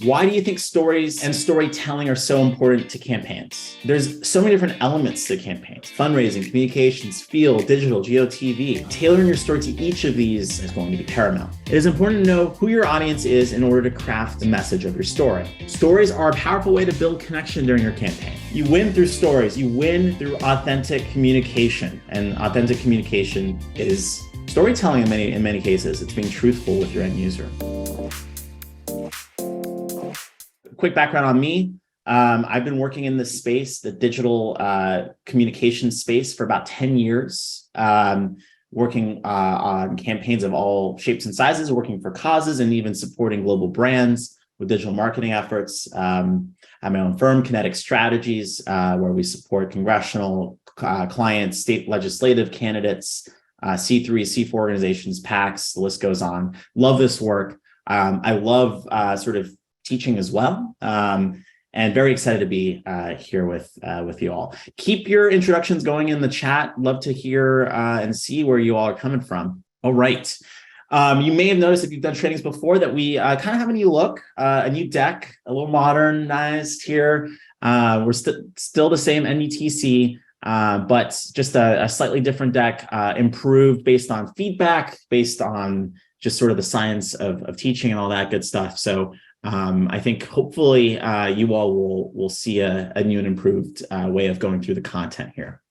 Why do you think stories and storytelling are so important to campaigns? There's so many different elements to campaigns: fundraising, communications, field, digital, GeoTV. Tailoring your story to each of these is going to be paramount. It is important to know who your audience is in order to craft the message of your story. Stories are a powerful way to build connection during your campaign. You win through stories. You win through authentic communication. And authentic communication is storytelling in many cases. It's being truthful with your end user. Quick background on me. I've been working in this space, the digital communication space, for about 10 years, working on campaigns of all shapes and sizes, working for causes, and even supporting global brands with digital marketing efforts. I have my own firm, Kinetic Strategies, where we support congressional clients, state legislative candidates, C3, C4 organizations, PACs, the list goes on. Love this work. I love sort of teaching as well, and very excited to be here with you all. Keep your introductions going in the chat. Love to hear and see where you all are coming from. All right. You may have noticed, if you've done trainings before, that we kind of have a new look, a new deck, a little modernized here. We're still the same NDTC, but just a slightly different deck, improved based on feedback, based on just sort of the science of teaching and all that good stuff. So I think hopefully you all will see a new and improved way of going through the content here.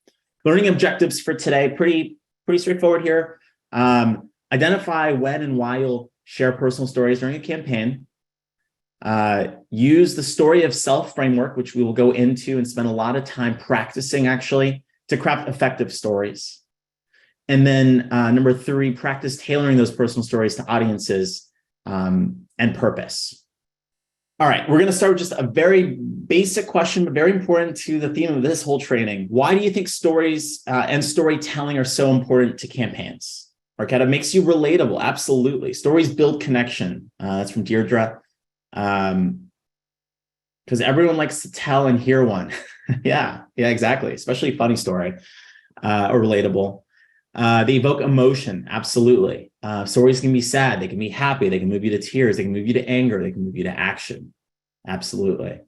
Learning objectives for today, pretty straightforward here. Identify when and why you'll share personal stories during a campaign. Use the story of self framework, which we will go into and spend a lot of time practicing actually, to craft effective stories. And then number 3, practice tailoring those personal stories to audiences and purpose. All right, we're going to start with just a very basic question, but very important to the theme of this whole training. Why do you think stories and storytelling are so important to campaigns? Okay, that makes you relatable. Absolutely. Stories build connection. That's from Deirdre. Because everyone likes to tell and hear one. yeah, exactly. Especially a funny story or relatable. They evoke emotion. Absolutely. Stories can be sad. They can be happy. They can move you to tears. They can move you to anger. They can move you to action. Absolutely.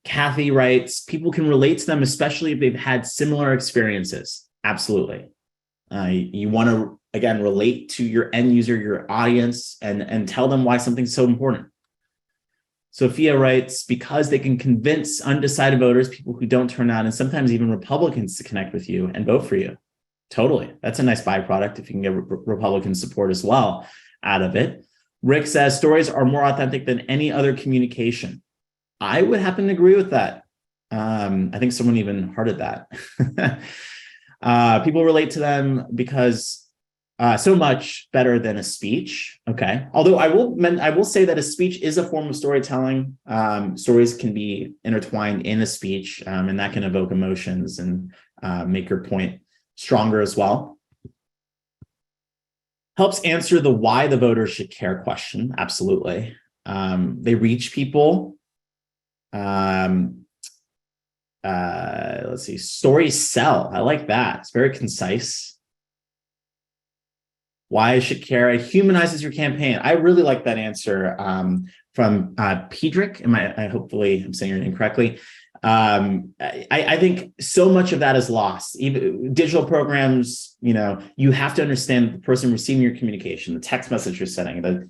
Kathy writes, people can relate to them, especially if they've had similar experiences. Absolutely. You want to, again, relate to your end user, your audience, and tell them why something's so important. Sophia writes, because they can convince undecided voters, people who don't turn out, and sometimes even Republicans, to connect with you and vote for you. Totally. That's a nice byproduct if you can get Republican support as well out of it. Rick says, stories are more authentic than any other communication. I would happen to agree with that. I think someone even hearted that. People relate to them because so much better than a speech. Okay. Although I will say that a speech is a form of storytelling. Stories can be intertwined in a speech, and that can evoke emotions and make your point stronger as well. Helps answer the why the voters should care question. Absolutely. They reach people. Let's see. Stories sell. I like that. It's very concise. Why I should care. It humanizes your campaign. I really like that answer from Pedrick. Hopefully I'm saying your name correctly. I think so much of that is lost. Even digital programs, you have to understand the person receiving your communication, the text message you're sending, the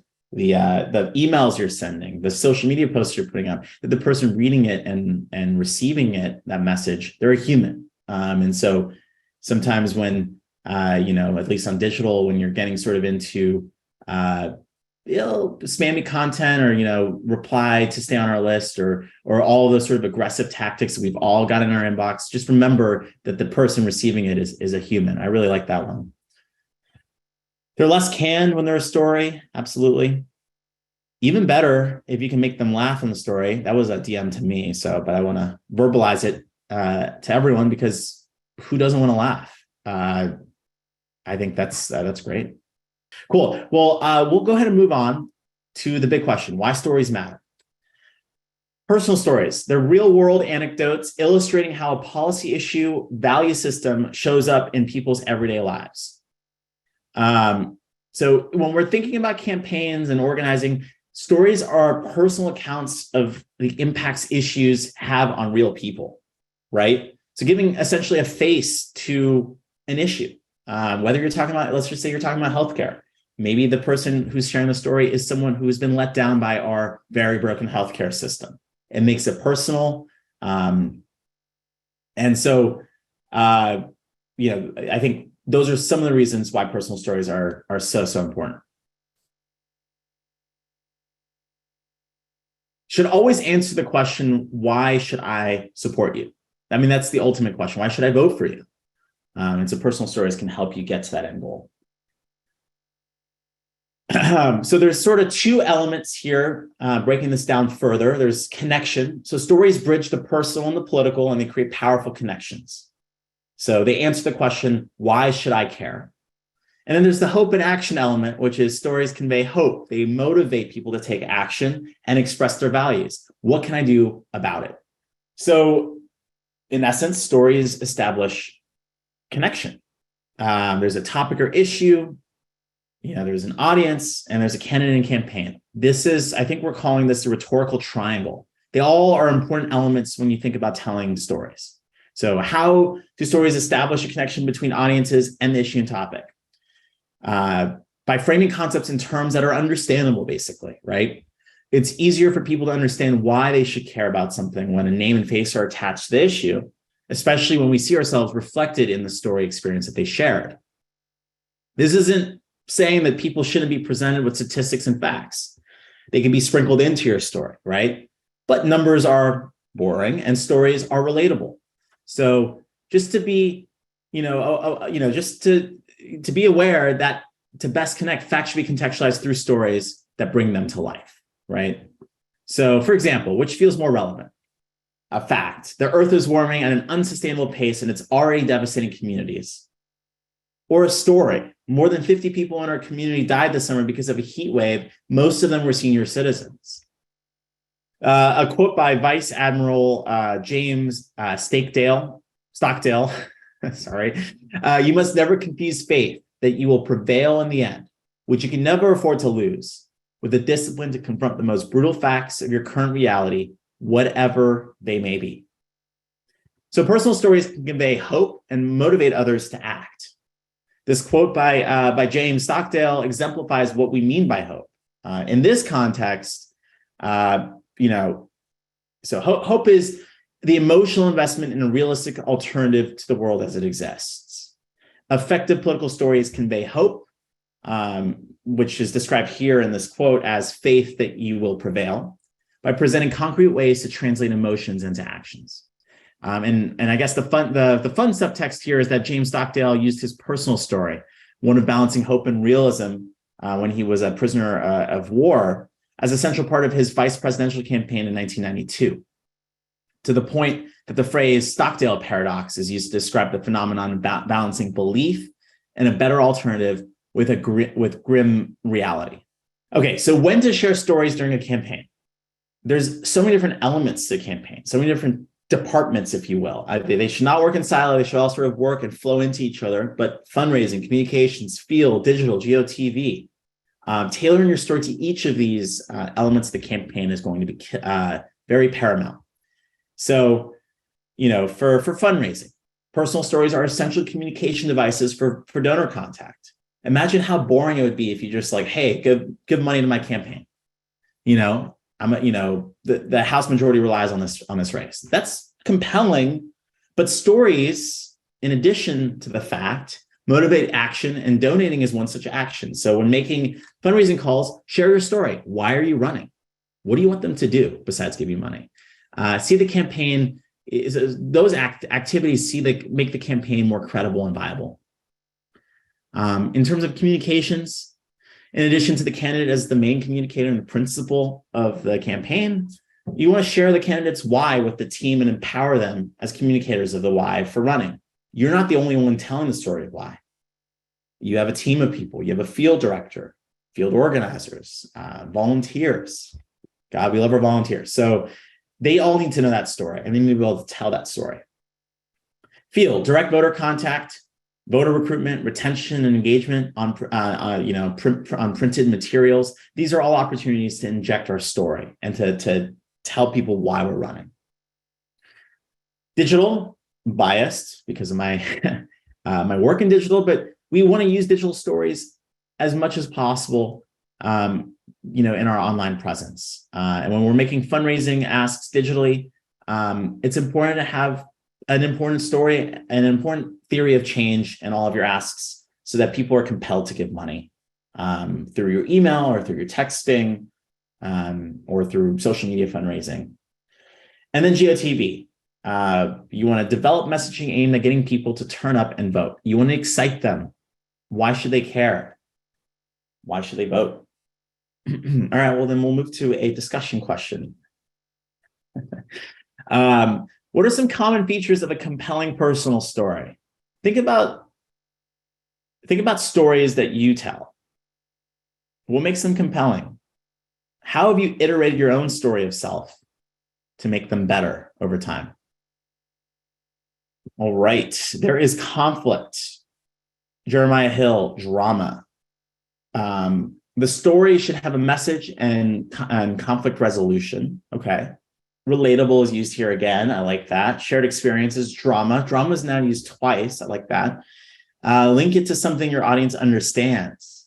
emails you're sending, the social media posts you're putting up, that the person reading it and receiving it, that message, they're a human. And so sometimes when, at least on digital, when you're getting sort of into, spammy content or, reply to stay on our list or all those sort of aggressive tactics that we've all got in our inbox, just remember that the person receiving it is a human. I really like that one. They're less canned when they're a story. Absolutely. Even better if you can make them laugh in the story. That was a DM to me. But I want to verbalize it to everyone, because who doesn't want to laugh? I think that's great. Cool. Well, we'll go ahead and move on to the big question: why stories matter. Personal stories. They're real-world anecdotes illustrating how a policy issue, value system shows up in people's everyday lives. So when we're thinking about campaigns and organizing, Stories are personal accounts of the impacts issues have on real people, right? So giving essentially a face to an issue, whether you're talking about, let's just say you're talking about healthcare. Maybe the person who's sharing the story is someone who's been let down by our very broken healthcare system. It makes it personal. And so, I think those are some of the reasons why personal stories are so important. Should always answer the question, why should I support you? I mean, that's the ultimate question. Why should I vote for you? And so personal stories can help you get to that end goal. So there's sort of two elements here, breaking this down further. There's connection. So stories bridge the personal and the political, and they create powerful connections. So they answer the question, why should I care? And then there's the hope and action element, which is stories convey hope. They motivate people to take action and express their values. What can I do about it? So in essence, stories establish connection. There's a topic or issue, there's an audience, and there's a candidate and campaign. I think we're calling this the rhetorical triangle. They all are important elements when you think about telling stories. So how do stories establish a connection between audiences and the issue and topic? By framing concepts in terms that are understandable, basically, right? It's easier for people to understand why they should care about something when a name and face are attached to the issue, especially when we see ourselves reflected in the story experience that they shared. This isn't saying that people shouldn't be presented with statistics and facts. They can be sprinkled into your story, right? But numbers are boring and stories are relatable. So just to be, just to be aware that to best connect, facts should be contextualized through stories that bring them to life, right? So for example, which feels more relevant? A fact: the earth is warming at an unsustainable pace and it's already devastating communities. Or a story: more than 50 people in our community died this summer because of a heat wave. Most of them were senior citizens. A quote by Vice Admiral James Stockdale, sorry. You must never confuse faith that you will prevail in the end, which you can never afford to lose, with the discipline to confront the most brutal facts of your current reality, whatever they may be. So personal stories can convey hope and motivate others to act. This quote by James Stockdale exemplifies what we mean by hope. In this context, so hope is the emotional investment in a realistic alternative to the world as it exists. Effective political stories convey hope, which is described here in this quote as faith that you will prevail, by presenting concrete ways to translate emotions into actions. And I guess the fun subtext here is that James Stockdale used his personal story, one of balancing hope and realism when he was a prisoner of war, as a central part of his vice presidential campaign in 1992, to the point that the phrase Stockdale paradox is used to describe the phenomenon of balancing belief and a better alternative with grim reality. Okay, so when to share stories during a campaign? There's so many different elements to the campaign, so many different departments, if you will. They should not work in silo. They should all sort of work and flow into each other. But fundraising, communications, field, digital, GeoTV, tailoring your story to each of these elements of the campaign is going to be very paramount. So, for fundraising, personal stories are essential communication devices for donor contact. Imagine how boring it would be if you just hey, give money to my campaign. The House majority relies on this race. That's compelling, but stories, in addition to the fact, motivate action, and donating is one such action. So when making fundraising calls, share your story. Why are you running? What do you want them to do besides give you money? See the campaign, those activities make the campaign more credible and viable. In terms of communications, in addition to the candidate as the main communicator and the principal of the campaign, you want to share the candidate's why with the team and empower them as communicators of the why for running. You're not the only one telling the story of why. You have a team of people. You have a field director, field organizers, volunteers. God, we love our volunteers. So they all need to know that story, and they need to be able to tell that story. Field, direct voter contact. voter recruitment, retention, and engagement on on printed materials. These are all opportunities to inject our story and to tell people why we're running. Digital, biased because of my my work in digital, but we want to use digital stories as much as possible, in our online presence. And when we're making fundraising asks digitally, it's important to have an important story, an important theory of change in all of your asks so that people are compelled to give money through your email or through your texting or through social media fundraising. And then GOTV. You want to develop messaging aimed at getting people to turn up and vote. You want to excite them. Why should they care? Why should they vote? All right, well, then we'll move to a discussion question. What are some common features of a compelling personal story? Think about stories that you tell. What makes them compelling? How have you iterated your own story of self to make them better over time? All right, there is conflict. Jeremiah Hill, drama. The story should have a message and conflict resolution. Okay. Relatable is used here again. I like that. Shared experiences, drama. Drama is now used twice. I like that. Link it to something your audience understands.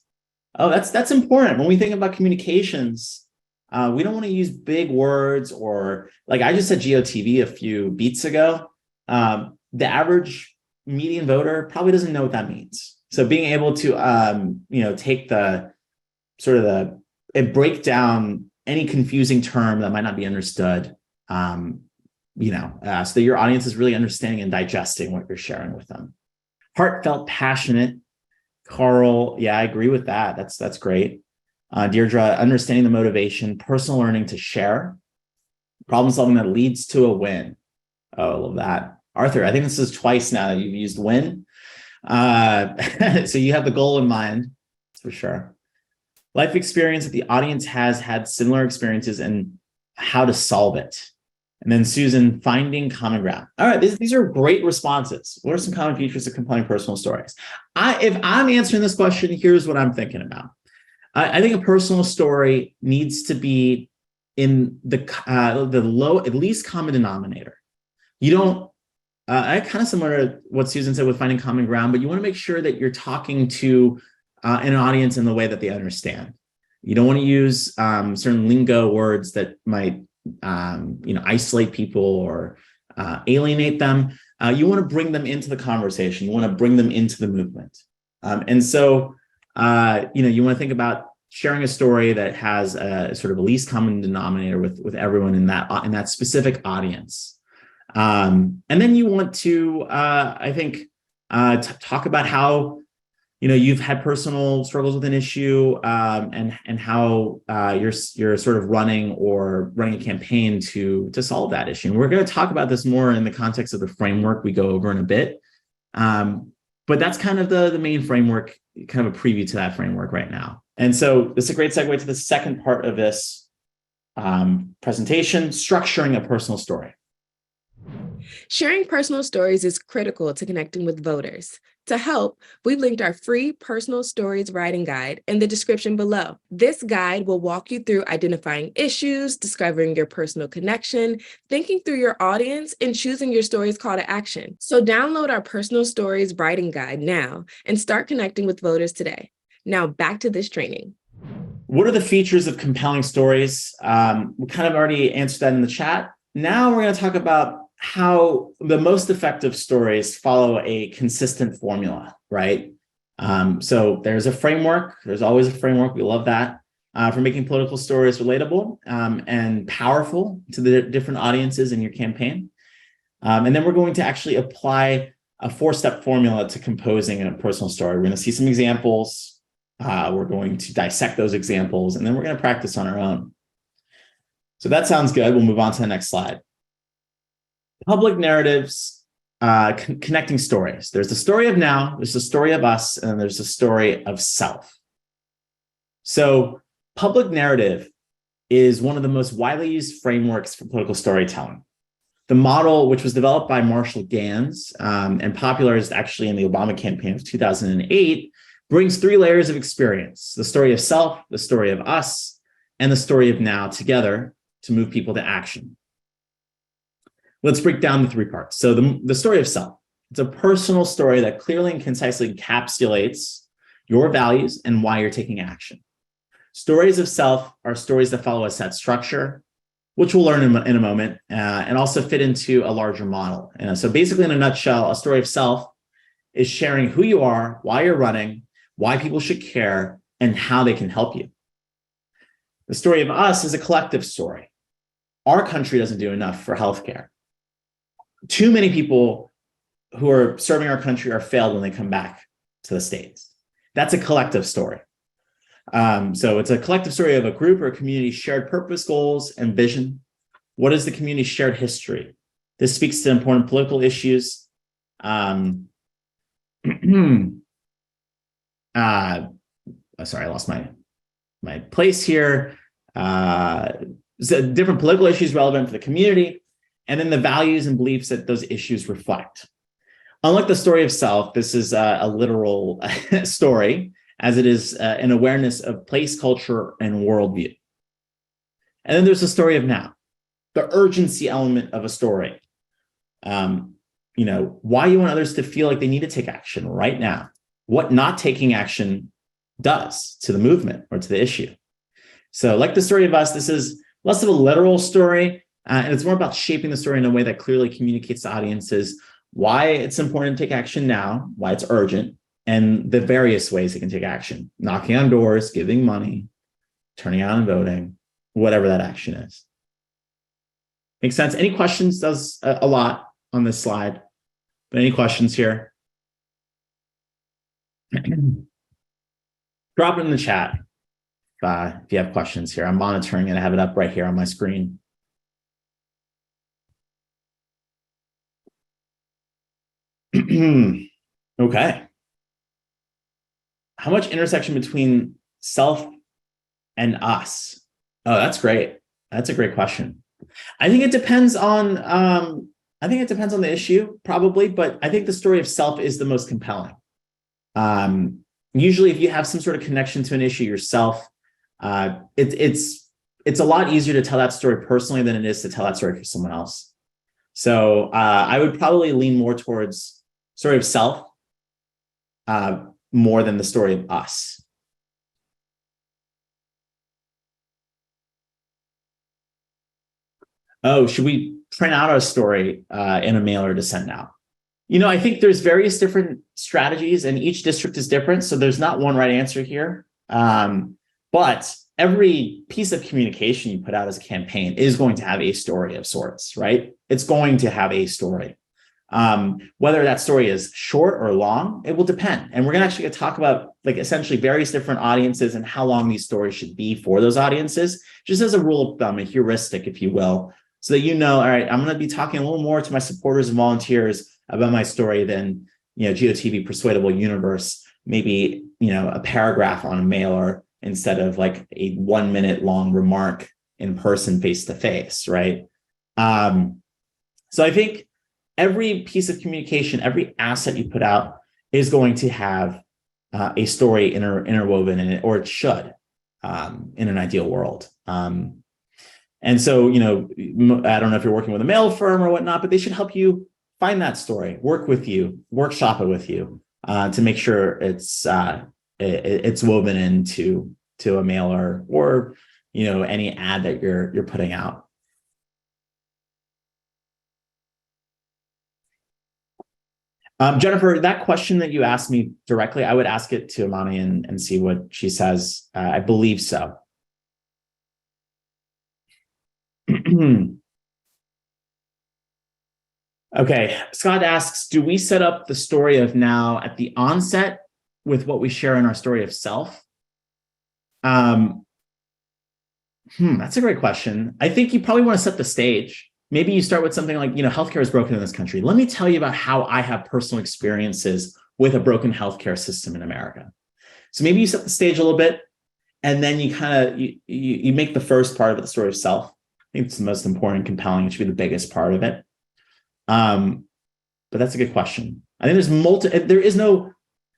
Oh, that's important. When we think about communications, we don't want to use big words or like I just said GOTV a few beats ago. The average median voter probably doesn't know what that means. So being able to take the sort of and break down any confusing term that might not be understood, so that your audience is really understanding and digesting what you're sharing with them. Heartfelt, passionate. Carl, yeah, I agree with that. That's great. Deirdre, understanding the motivation, personal learning to share, problem solving that leads to a win. Oh, I love that. Arthur, I think this is twice now that you've used win. So you have the goal in mind, that's for sure. Life experience that the audience has had similar experiences and how to solve it. And then Susan, finding common ground. All right, these are great responses. What are some common features of compelling personal stories? If I'm answering this question, here's what I'm thinking about. I think a personal story needs to be in the low, at least common denominator. You don't, kind of similar to what Susan said with finding common ground, but you want to make sure that you're talking to an audience in the way that they understand. You don't want to use certain lingo words that might isolate people or alienate them. You want to bring them into the conversation. You want to bring them into the movement. And so, you want to think about sharing a story that has a sort of a least common denominator with everyone in that specific audience. And then you want to, talk about how you've had personal struggles with an issue, and how you're sort of running a campaign to solve that issue. And we're going to talk about this more in the context of the framework we go over in a bit. But that's kind of the main framework, kind of a preview to that framework right now. And so this is a great segue to the second part of this presentation, structuring a personal story. Sharing personal stories is critical to connecting with voters. To help, we've linked our free personal stories writing guide in the description below. This guide will walk you through identifying issues, discovering your personal connection, thinking through your audience, and choosing your story's call to action. So download our personal stories writing guide now and start connecting with voters today. Now back to this training. What are the features of compelling stories? We kind of already answered that in the chat. Now we're going to talk about how the most effective stories follow a consistent formula, right? So there's a framework. There's always a framework. We love that for making political stories relatable and powerful to the different audiences in your campaign. And then we're going to actually apply a 4-step formula to composing a personal story. We're going to see some examples. We're going to dissect those examples, and then we're going to practice on our own. So that sounds good. We'll move on to the next slide. Public narratives, connecting stories. There's the story of now, there's the story of us, and there's the story of self. So public narrative is one of the most widely used frameworks for political storytelling. The model, which was developed by Marshall Gans and popularized actually in the Obama campaign of 2008, brings three layers of experience: the story of self, the story of us, and the story of now together to move people to action. Let's break down the three parts. So the story of self, it's a personal story that clearly and concisely encapsulates your values and why you're taking action. Stories of self are stories that follow a set structure, which we'll learn in a moment, and also fit into a larger model. And so basically, in a nutshell, a story of self is sharing who you are, why you're running, why people should care, and how they can help you. The story of us is a collective story. Our country doesn't do enough for healthcare. Too many people who are serving our country are failed when they come back to the States. That's a collective story. So it's a collective story of a group or a community's shared purpose, goals, and vision. What is the community's shared history? This speaks to important political issues. Sorry, I lost my place here. So different political issues relevant to the community, and then the values and beliefs that those issues reflect. Unlike the story of self, this is a literal story, as it is an awareness of place, culture, and worldview. And then there's the story of now, the urgency element of a story. Why you want others to feel like they need to take action right now, what not taking action does to the movement or to the issue. So like the story of us, this is less of a literal story, and it's more about shaping the story in a way that clearly communicates to audiences why it's important to take action now, why it's urgent, and the various ways they can take action: knocking on doors, giving money, turning out and voting, whatever that action is. Make sense? Any questions? Does a lot on this slide, but any questions here? Drop it in the chat if you have questions here. I'm monitoring and I have it up right here on my screen. Okay. How much intersection between self and us? Oh, that's great. That's a great question. I think it depends on the issue, probably, but I think the story of self is the most compelling. Usually, if you have some sort of connection to an issue yourself, it's a lot easier to tell that story personally than it is to tell that story for someone else. So I would probably lean more towards story of self more than the story of us. Oh, should we print out our story in a mailer to send out? I think there's various different strategies and each district is different. So there's not one right answer here. But every piece of communication you put out as a campaign is going to have a story of sorts, right? It's going to have a story. Whether that story is short or long, it will depend. And we're going to actually talk about essentially various different audiences and how long these stories should be for those audiences, just as a rule of thumb, a heuristic, if you will, so that all right, I'm going to be talking a little more to my supporters and volunteers about my story than, GOTV Persuadable Universe, maybe, a paragraph on a mailer instead of a 1 minute long remark in person, face to face, right? So I think every piece of communication, every asset you put out is going to have a story interwoven in it, or it should, in an ideal world. And so, I don't know if you're working with a mail firm or whatnot, but they should help you find that story, work with you, workshop it with you to make sure it's woven into a mailer or, any ad that you're putting out. Jennifer, that question that you asked me directly, I would ask it to Amani and see what she says. I believe so. Okay, Scott asks, do we set up the story of now at the onset with what we share in our story of self? That's a great question. I think you probably want to set the stage. Maybe you start with something like, healthcare is broken in this country. Let me tell you about how I have personal experiences with a broken healthcare system in America. So maybe you set the stage a little bit, and then you kind of, you make the first part of it the story of self. I think it's the most important, compelling. It should be the biggest part of it. But that's a good question. I think there is no,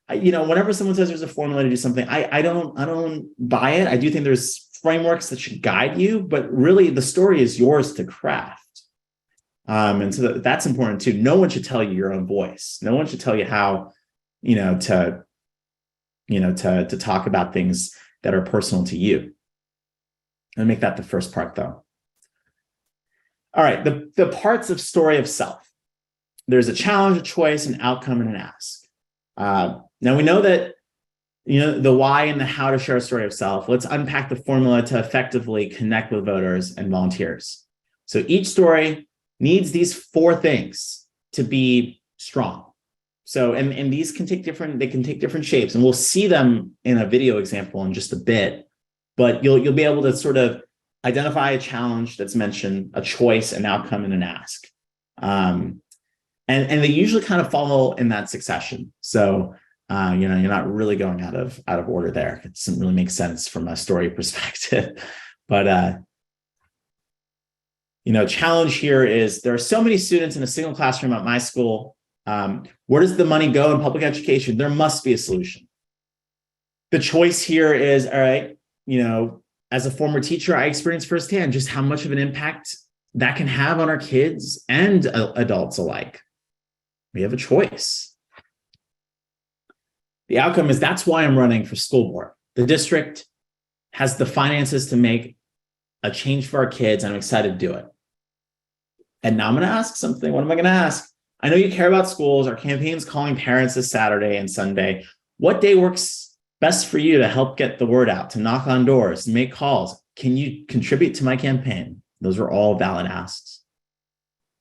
whenever someone says there's a formula to do something, I don't buy it. I do think there's frameworks that should guide you, but really the story is yours to craft. And so that's important too. No one should tell you your own voice. No one should tell you how, to talk about things that are personal to you. I'll make that the first part though. All right, the parts of story of self. There's a challenge, a choice, an outcome, and an ask. Now we know that, the why and the how to share a story of self. Let's unpack the formula to effectively connect with voters and volunteers. So each story needs these 4 things to be strong. So, and these can take different shapes, and we'll see them in a video example in just a bit, but you'll be able to sort of identify a challenge that's mentioned, a choice, an outcome, and an ask. And they usually kind of follow in that succession. So, you're not really going out of order there. It doesn't really make sense from a story perspective. But, challenge here is there are so many students in a single classroom at my school. Where does the money go in public education? There must be a solution. The choice here is, all right, as a former teacher, I experienced firsthand just how much of an impact that can have on our kids and adults alike. We have a choice. The outcome is that's why I'm running for school board. The district has the finances to make a change for our kids, and I'm excited to do it. And now I'm going to ask something. What am I going to ask? I know you care about schools. Our campaign's calling parents this Saturday and Sunday. What day works best for you to help get the word out, to knock on doors, to make calls? Can you contribute to my campaign? Those are all valid asks.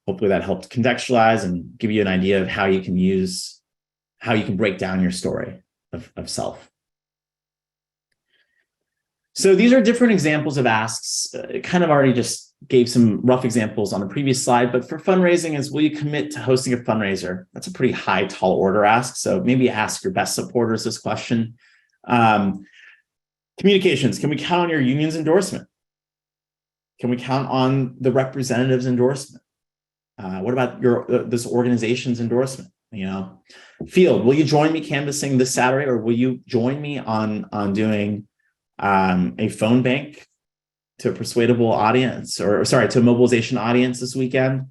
Hopefully that helped contextualize and give you an idea of how you can break down your story of self. So these are different examples of asks. Kind of already just gave some rough examples on the previous slide, but for fundraising is, will you commit to hosting a fundraiser? That's a pretty high, tall order ask. So maybe ask your best supporters this question. Communications, can we count on your union's endorsement? Can we count on the representative's endorsement? What about this organization's endorsement? Field, will you join me canvassing this Saturday, or will you join me on doing a phone bank to a persuadable audience, to a mobilization audience this weekend?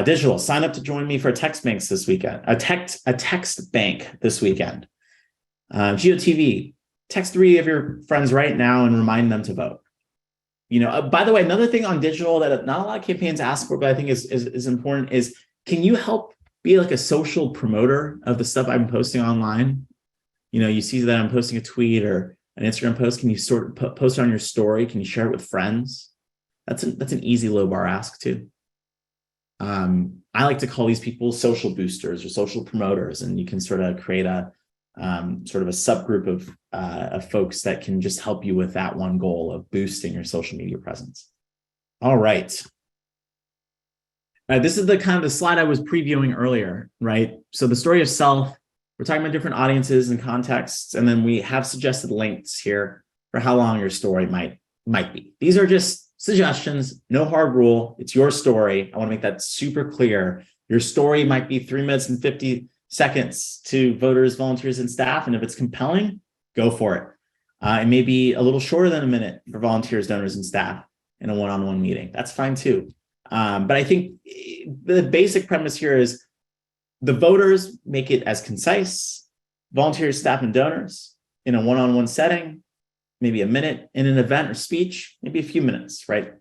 Digital, sign up to join me for text banks this weekend, a text bank this weekend. GeoTV, text 3 of your friends right now and remind them to vote. By the way, another thing on digital that not a lot of campaigns ask for, but I think is important is, can you help be like a social promoter of the stuff I'm posting online? You see that I'm posting a tweet or an Instagram post. Can you sort of post it on your story? Can you share it with friends? That's an easy low bar ask too. I like to call these people social boosters or social promoters, and you can sort of create a sort of a subgroup of folks that can just help you with that one goal of boosting your social media presence. All right. This is the kind of the slide I was previewing earlier, right? So the story of self, we're talking about different audiences and contexts, and then we have suggested lengths here for how long your story might be. These are just suggestions, no hard rule. It's your story. I want to make that super clear. Your story might be 3 minutes and 50 seconds to voters, volunteers, and staff, and if it's compelling, go for it. It may be a little shorter than a minute for volunteers, donors, and staff in a one-on-one meeting. That's fine too. But I think the basic premise here is the voters make it as concise, volunteers, staff, and donors in a one-on-one setting, maybe a minute in an event or speech, maybe a few minutes, right?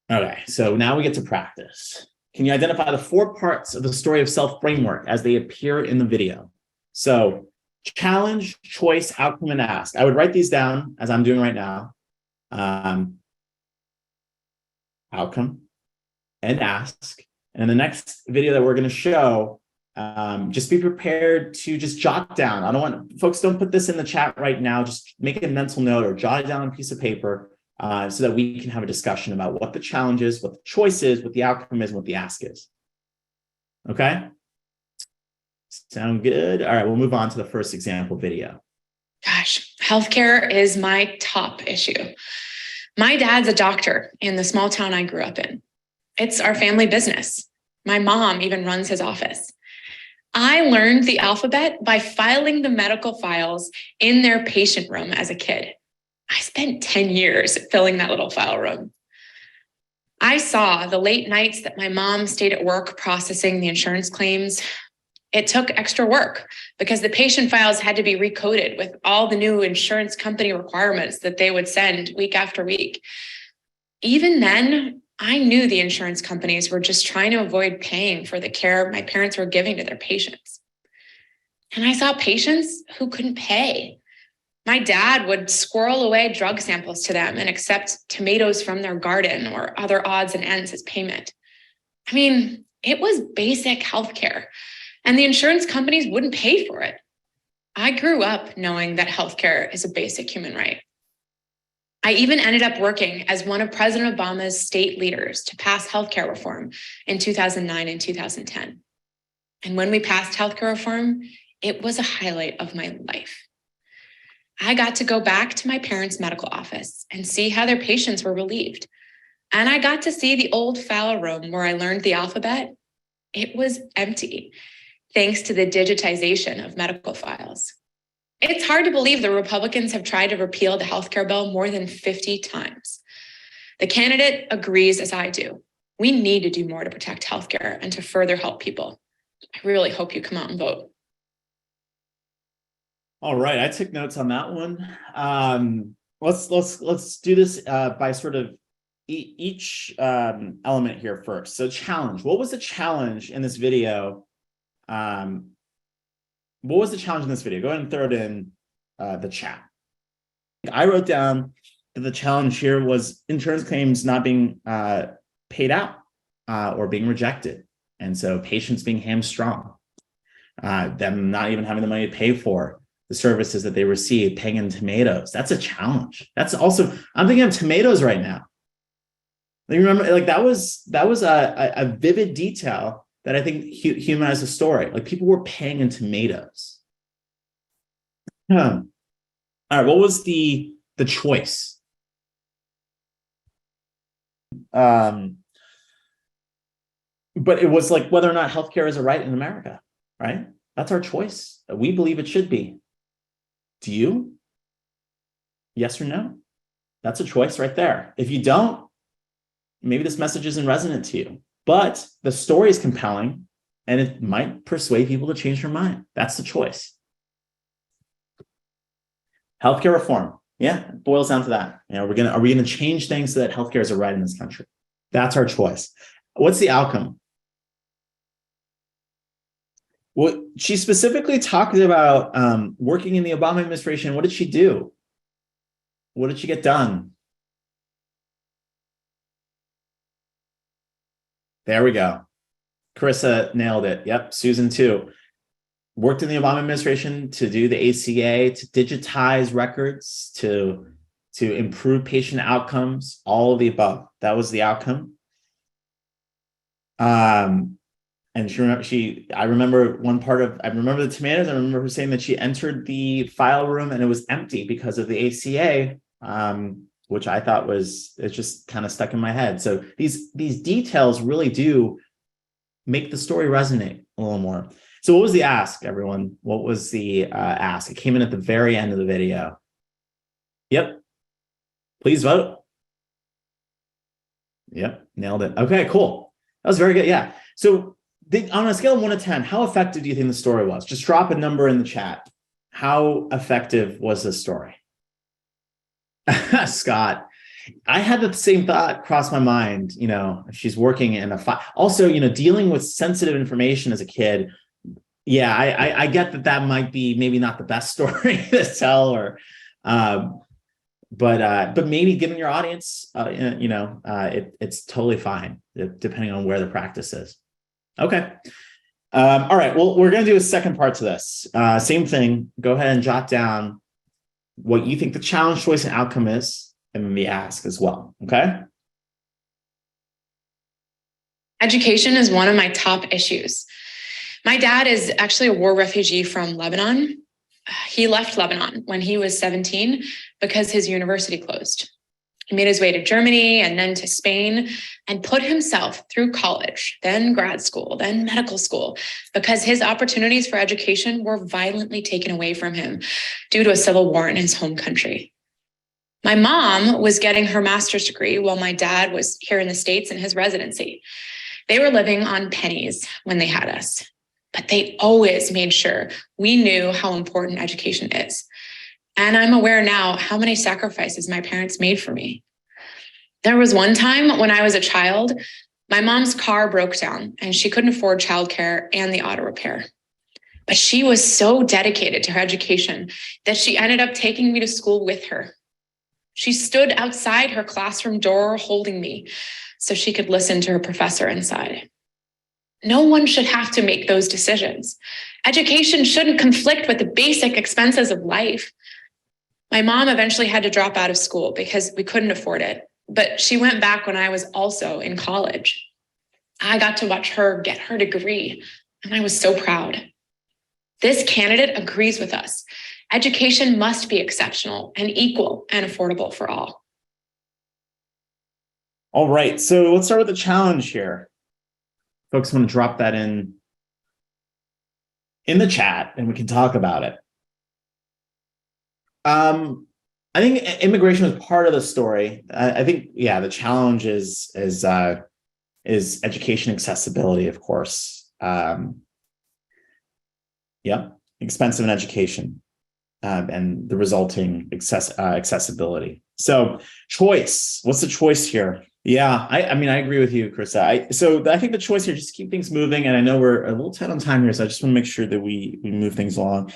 Okay, so now we get to practice. Can you identify the 4 parts of the story of self framework as they appear in the video? So challenge, choice, outcome, and ask. I would write these down as I'm doing right now. Outcome and ask. And in the next video that we're going to show, just be prepared to just jot down. I don't want folks, don't put this in the chat right now. Just make a mental note or jot it down on a piece of paper so that we can have a discussion about what the challenge is, what the choice is, what the outcome is, and what the ask is. Okay? Sound good? All right, we'll move on to the first example video. Gosh, healthcare is my top issue. My dad's a doctor in the small town I grew up in. It's our family business. My mom even runs his office. I learned the alphabet by filing the medical files in their patient room as a kid. I spent 10 years filling that little file room. I saw the late nights that my mom stayed at work processing the insurance claims. It took extra work because the patient files had to be recoded with all the new insurance company requirements that they would send week after week. Even then, I knew the insurance companies were just trying to avoid paying for the care my parents were giving to their patients. And I saw patients who couldn't pay. My dad would squirrel away drug samples to them and accept tomatoes from their garden or other odds and ends as payment. I mean, it was basic healthcare, and the insurance companies wouldn't pay for it. I grew up knowing that healthcare is a basic human right. I even ended up working as one of President Obama's state leaders to pass healthcare reform in 2009 and 2010. And when we passed healthcare reform, it was a highlight of my life. I got to go back to my parents' medical office and see how their patients were relieved. And I got to see the old file room where I learned the alphabet. It was empty, thanks to the digitization of medical files. It's hard to believe the Republicans have tried to repeal the healthcare bill more than 50 times. The candidate agrees as I do. We need to do more to protect healthcare and to further help people. I really hope you come out and vote. All right, I took notes on that one. Let's do this by sort of each element here first. So challenge. What was the challenge in this video? What was the challenge in this video? Go ahead and throw it in the chat. I wrote down that the challenge here was insurance claims not being paid out or being rejected. And so patients being hamstrung, them not even having the money to pay for the services that they receive, paying in tomatoes. That's a challenge. That's also, I'm thinking of tomatoes right now. You remember, like that was a vivid detail that I think humanized the story. Like people were paying in tomatoes. All right, what was the choice? But it was like whether or not healthcare is a right in America, right? That's our choice. We believe it should be. Do you? Yes or no? That's a choice right there. If you don't, maybe this message isn't resonant to you, but the story is compelling and it might persuade people to change their mind. That's the choice. Healthcare reform. Yeah, it boils down to that. You know, are we gonna change things so that healthcare is a right in this country? That's our choice. What's the outcome? Well, she specifically talked about working in the Obama administration. What did she do? What did she get done? There we go. Carissa nailed it. Yep, Susan too. Worked in the Obama administration to do the ACA, to digitize records, to improve patient outcomes, all of the above. That was the outcome. And I remember the tomatoes. I remember her saying that she entered the file room and it was empty because of the ACA, which I thought it just kind of stuck in my head. So these details really do make the story resonate a little more. So what was the ask, everyone? What was the ask? It came in at the very end of the video. Yep. Please vote. Yep. Nailed it. Okay, cool. That was very good. Yeah. So on a scale of 1 to 10, how effective do you think the story was? Just drop a number in the chat. How effective was this story? Scott, I had the same thought cross my mind. You know, if she's working in a also, you know, dealing with sensitive information as a kid. Yeah, I get that might be maybe not the best story to tell, or, but maybe given your audience, it's totally fine depending on where the practice is. Okay. All right. Well, we're going to do a second part to this. Same thing. Go ahead and jot down what you think the challenge, choice, and outcome is, and then the ask as well. Okay. Education is one of my top issues. My dad is actually a war refugee from Lebanon. He left Lebanon when he was 17 because his university closed. He made his way to Germany and then to Spain and put himself through college, then grad school, then medical school, because his opportunities for education were violently taken away from him due to a civil war in his home country. My mom was getting her master's degree while my dad was here in the States in his residency. They were living on pennies when they had us, but they always made sure we knew how important education is. And I'm aware now how many sacrifices my parents made for me. There was one time when I was a child, my mom's car broke down and she couldn't afford childcare and the auto repair. But she was so dedicated to her education that she ended up taking me to school with her. She stood outside her classroom door holding me so she could listen to her professor inside. No one should have to make those decisions. Education shouldn't conflict with the basic expenses of life. My mom eventually had to drop out of school because we couldn't afford it, but she went back when I was also in college. I got to watch her get her degree, and I was so proud. This candidate agrees with us. Education must be exceptional and equal and affordable for all. All right, so let's start with the challenge here. Folks want to drop that in the chat and we can talk about it. I think immigration was part of the story. I think, yeah, the challenge is education accessibility, of course. Yeah, expensive in education and the resulting accessibility. So choice, what's the choice here? Yeah, I mean, I agree with you, Krista. So I think the choice here, just keep things moving. And I know we're a little tight on time here, so I just want to make sure that we move things along.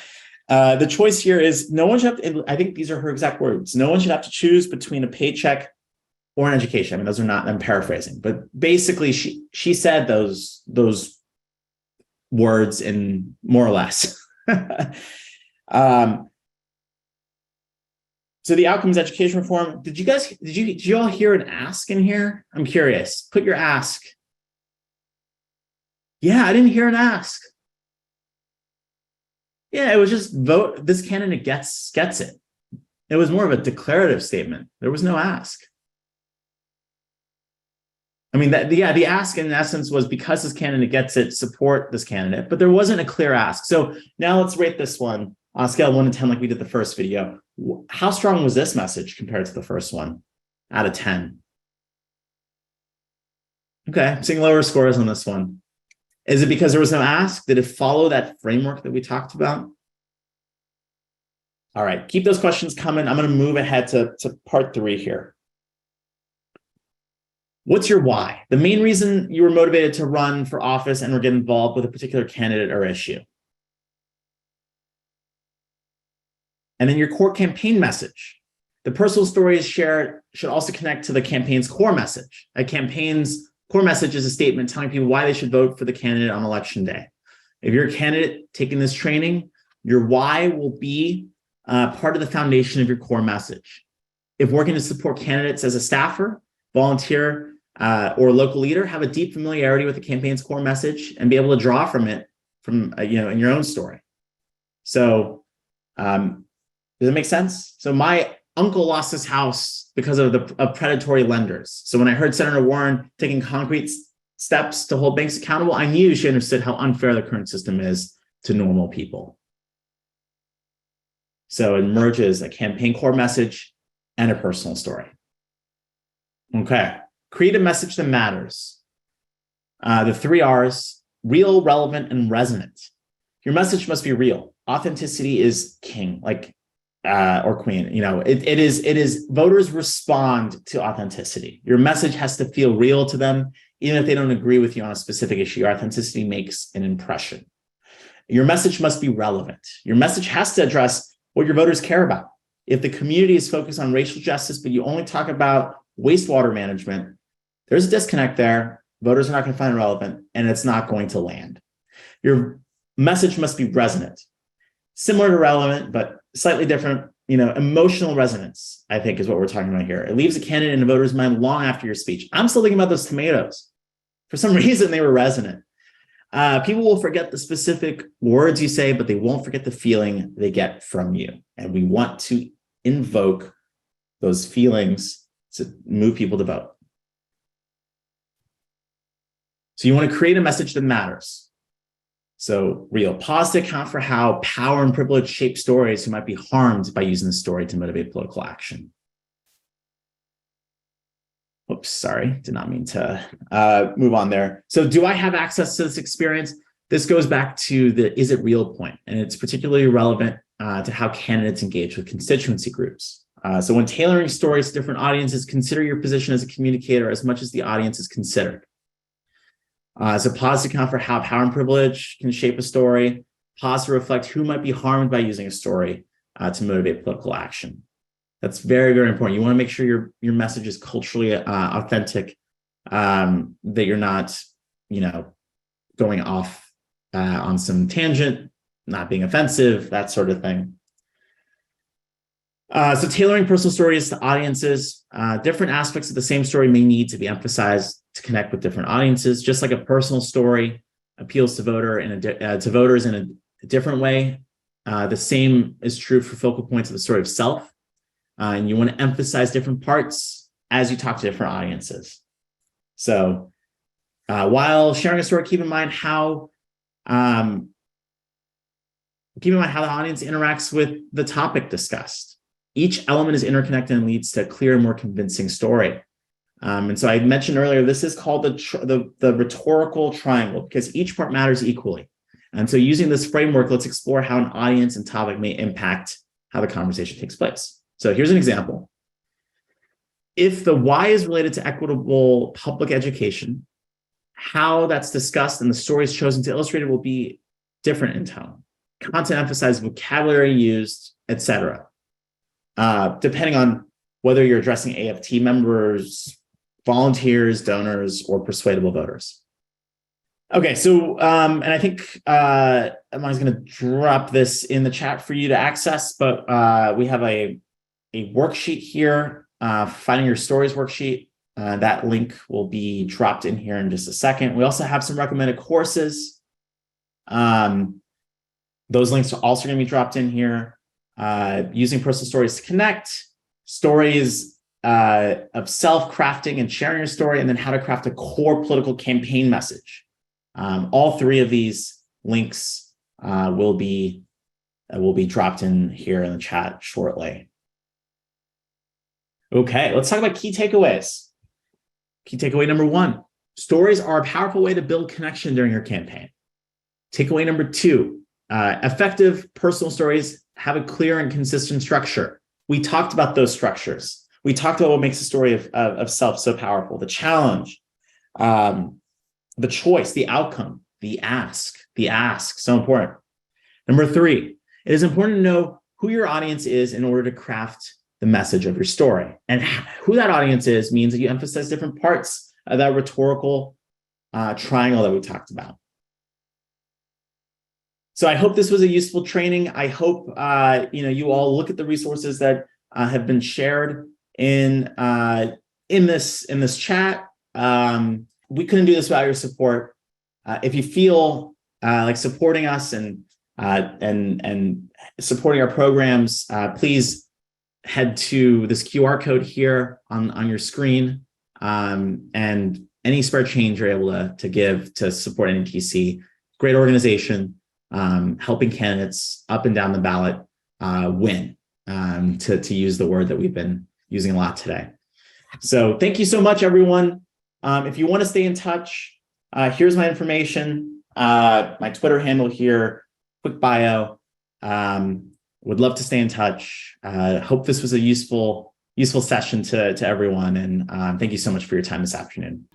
The choice here is no one should have to, I think these are her exact words. No one should have to choose between a paycheck or an education. I mean, those are not, I'm paraphrasing, but basically she said those words in more or less. So the outcomes education reform, did you all hear an ask in here? I'm curious. Put your ask. Yeah, I didn't hear an ask. Yeah, it was just vote. This candidate gets it. It was more of a declarative statement. There was no ask. I mean, the ask in essence was because this candidate gets it, support this candidate, but there wasn't a clear ask. So now let's rate this one on a scale of 1 to 10, like we did the first video. How strong was this message compared to the first one out of 10? Okay, I'm seeing lower scores on this one. Is it because there was no ask? Did it follow that framework that we talked about? All right, keep those questions coming. I'm going to move ahead to part 3 here. What's your why? The main reason you were motivated to run for office and or get involved with a particular candidate or issue. And then your core campaign message. The personal stories shared should also connect to the campaign's core message. A campaign's core message is a statement telling people why they should vote for the candidate on election day. If you're a candidate taking this training, your why will be part of the foundation of your core message. If working to support candidates as a staffer, volunteer, or local leader, have a deep familiarity with the campaign's core message and be able to draw from it in your own story. So, does it make sense? So my uncle lost his house because of predatory lenders. So when I heard Senator Warren taking concrete steps to hold banks accountable, I knew she understood how unfair the current system is to normal people. So it merges a campaign core message and a personal story. Okay, create a message that matters. The 3 R's, real, relevant, and resonant. Your message must be real. Authenticity is king, or queen. It is voters respond to authenticity. Your message has to feel real to them, even if they don't agree with you on a specific issue. Your authenticity makes an impression. Your message must be relevant. Your message has to address what your voters care about. If the community is focused on racial justice, but you only talk about wastewater management, there's a disconnect there. Voters are not going to find it relevant, and it's not going to land. Your message must be resonant. Similar to relevant, but slightly different, emotional resonance, I think, is what we're talking about here. It leaves a candidate in a voter's mind long after your speech. I'm still thinking about those tomatoes. For some reason, they were resonant. People will forget the specific words you say, but they won't forget the feeling they get from you. And we want to invoke those feelings to move people to vote. So you want to create a message that matters. So real. Pause to account for how power and privilege shape stories who might be harmed by using the story to motivate political action. Oops, sorry, did not mean to move on there. So do I have access to this experience? This goes back to the is it real point, and it's particularly relevant to how candidates engage with constituency groups. So when tailoring stories to different audiences, consider your position as a communicator as much as the audience is considered. So pause to account for how power and privilege can shape a story. Pause to reflect who might be harmed by using a story to motivate political action. That's very, very important. You want to make sure your message is culturally authentic, that you're not, going off on some tangent, not being offensive, that sort of thing. So tailoring personal stories to audiences, different aspects of the same story may need to be emphasized to connect with different audiences. Just like a personal story appeals to voters in a different way, the same is true for focal points of the story of self. And you want to emphasize different parts as you talk to different audiences. So while sharing a story, keep in mind how the audience interacts with the topic discussed. Each element is interconnected and leads to a clearer, more convincing story. And so I mentioned earlier, this is called the rhetorical triangle because each part matters equally. And so using this framework, let's explore how an audience and topic may impact how the conversation takes place. So here's an example. If the why is related to equitable public education, how that's discussed and the stories chosen to illustrate it will be different in tone. Content emphasized, vocabulary used, etc. Depending on whether you're addressing AFT members, volunteers, donors, or persuadable voters. Okay, so, and I think Emily's going to drop this in the chat for you to access, but we have a worksheet here, finding your stories worksheet. That link will be dropped in here in just a second. We also have some recommended courses. Those links are also going to be dropped in here. Using personal stories to connect, stories of self-crafting and sharing your story, and then how to craft a core political campaign message. All three of these links will be dropped in here in the chat shortly. Okay, let's talk about key takeaways. Key takeaway number 1, stories are a powerful way to build connection during your campaign. Takeaway number 2, effective personal stories have a clear and consistent structure. We talked about those structures. We talked about what makes a story of self so powerful, the challenge, the choice, the outcome, the ask, so important. Number 3, it is important to know who your audience is in order to craft the message of your story. And who that audience is means that you emphasize different parts of that rhetorical triangle that we talked about. So I hope this was a useful training. I hope you all look at the resources that have been shared in this chat. We couldn't do this without your support. If you feel like supporting us and supporting our programs, please head to this QR code here on your screen, and any spare change you're able to give to support NDTC. Great organization, helping candidates up and down the ballot win, to use the word that we've been using a lot today. So thank you so much, everyone. If you want to stay in touch, here's my information, my Twitter handle here, quick bio. Would love to stay in touch. Hope this was a useful session to everyone. And thank you so much for your time this afternoon.